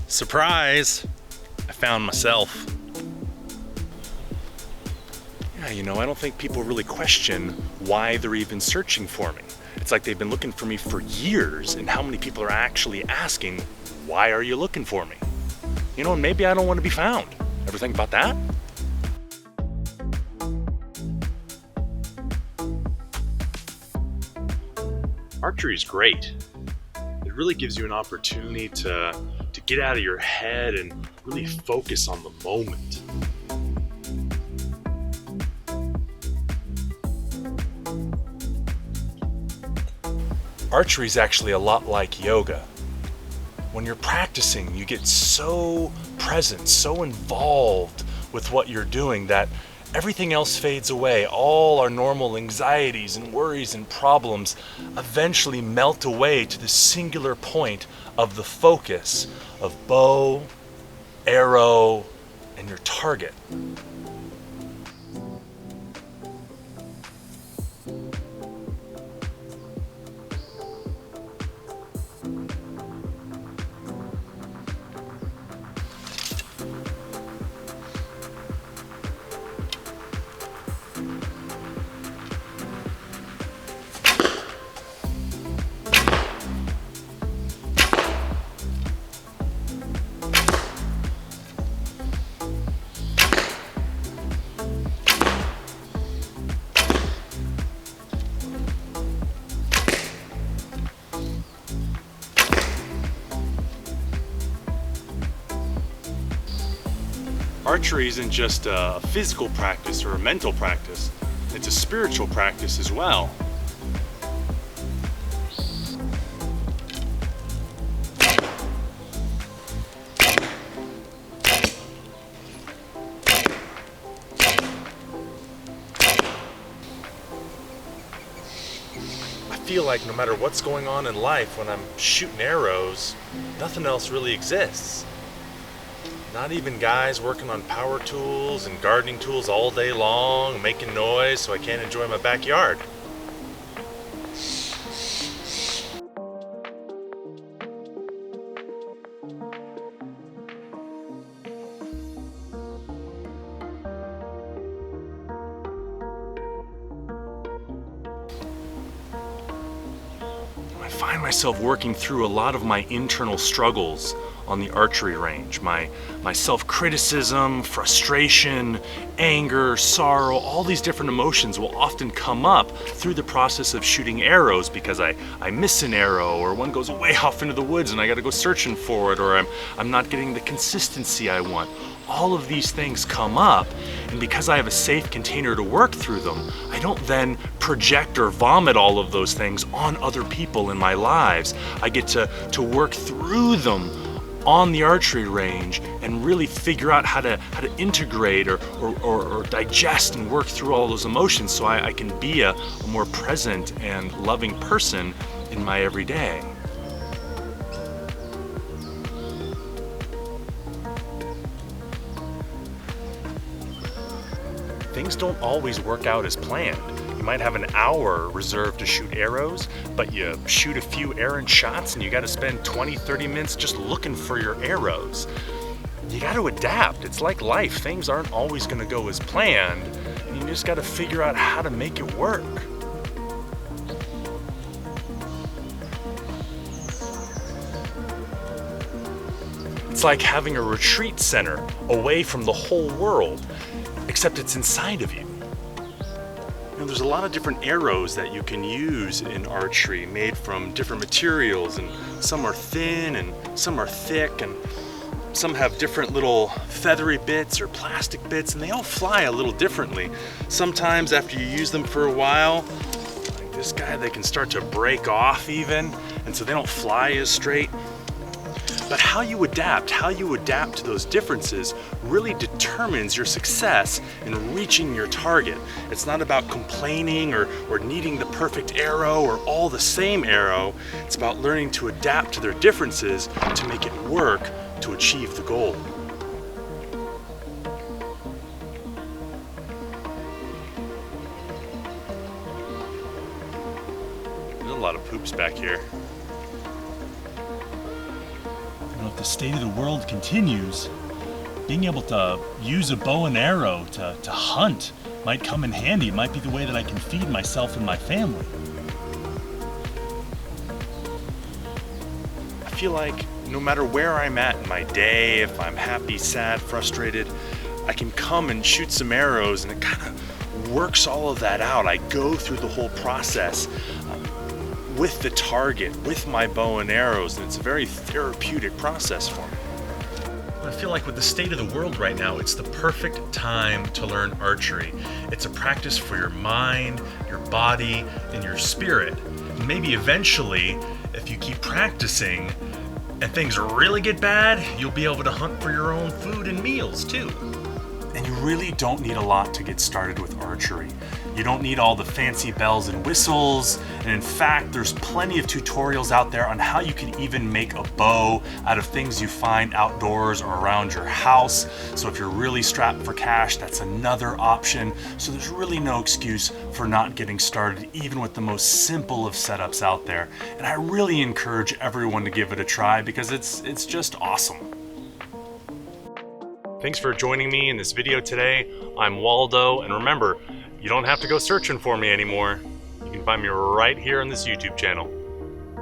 Surprise! I found myself. Yeah, you know, I don't think people really question why they're even searching for me. It's like they've been looking for me for years, and how many people are actually asking, why are you looking for me? You know, and maybe I don't want to be found. Ever think about that? Archery is great. It really gives you an opportunity to get out of your head and really focus on the moment. Archery is actually a lot like yoga. When you're practicing, you get so present, so involved with what you're doing that everything else fades away. All our normal anxieties and worries and problems eventually melt away to the singular point of the focus of bow, arrow, and your target. Archery isn't just a physical practice or a mental practice, it's a spiritual practice as well. I feel like no matter what's going on in life, when I'm shooting arrows, nothing else really exists. Not even guys working on power tools and gardening tools all day long, making noise so I can't enjoy my backyard. I find myself working through a lot of my internal struggles on the archery range. My self-criticism, frustration, anger, sorrow, all these different emotions will often come up through the process of shooting arrows because I miss an arrow, or one goes way off into the woods and I gotta go searching for it, or I'm not getting the consistency I want. All of these things come up, and because I have a safe container to work through them, I don't then project or vomit all of those things on other people in my lives. I get to work through them on the archery range and really figure out how to integrate or digest and work through all those emotions so I can be a more present and loving person in my everyday. Things don't always work out as planned. You might have an hour reserved to shoot arrows, but you shoot a few errant shots and you gotta spend 20-30 minutes just looking for your arrows. You gotta adapt. It's like life. Things aren't always gonna go as planned, and you just gotta figure out how to make it work. It's like having a retreat center away from the whole world, except it's inside of you. You know, there's a lot of different arrows that you can use in archery, made from different materials, and some are thin and some are thick, and some have different little feathery bits or plastic bits, and they all fly a little differently. Sometimes after you use them for a while, like this guy, they can start to break off even, and so they don't fly as straight. But how you adapt to those differences really determines your success in reaching your target. It's not about complaining or needing the perfect arrow or all the same arrow. It's about learning to adapt to their differences to make it work to achieve the goal. There's a lot of poops back here. if the state of the world continues, being able to use a bow and arrow to hunt might come in handy. It might be the way that I can feed myself and my family. I feel like no matter where I'm at in my day, if I'm happy, sad, frustrated, I can come and shoot some arrows, and it kind of works all of that out. I go through the whole process with the target, with my bow and arrows, and it's a very therapeutic process for me. I feel like with the state of the world right now, it's the perfect time to learn archery. It's a practice for your mind, your body, and your spirit. And maybe eventually, if you keep practicing and things really get bad, you'll be able to hunt for your own food and meals too. And you really don't need a lot to get started with archery. You don't need all the fancy bells and whistles, and in fact, there's plenty of tutorials out there on how you can even make a bow out of things you find outdoors or around your house. So if you're really strapped for cash, that's another option. So there's really no excuse for not getting started, even with the most simple of setups out there. And I really encourage everyone to give it a try because it's just awesome. Thanks for joining me in this video today. I'm Waldo, and remember, you don't have to go searching for me anymore. You can find me right here on this YouTube channel.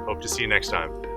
Hope to see you next time.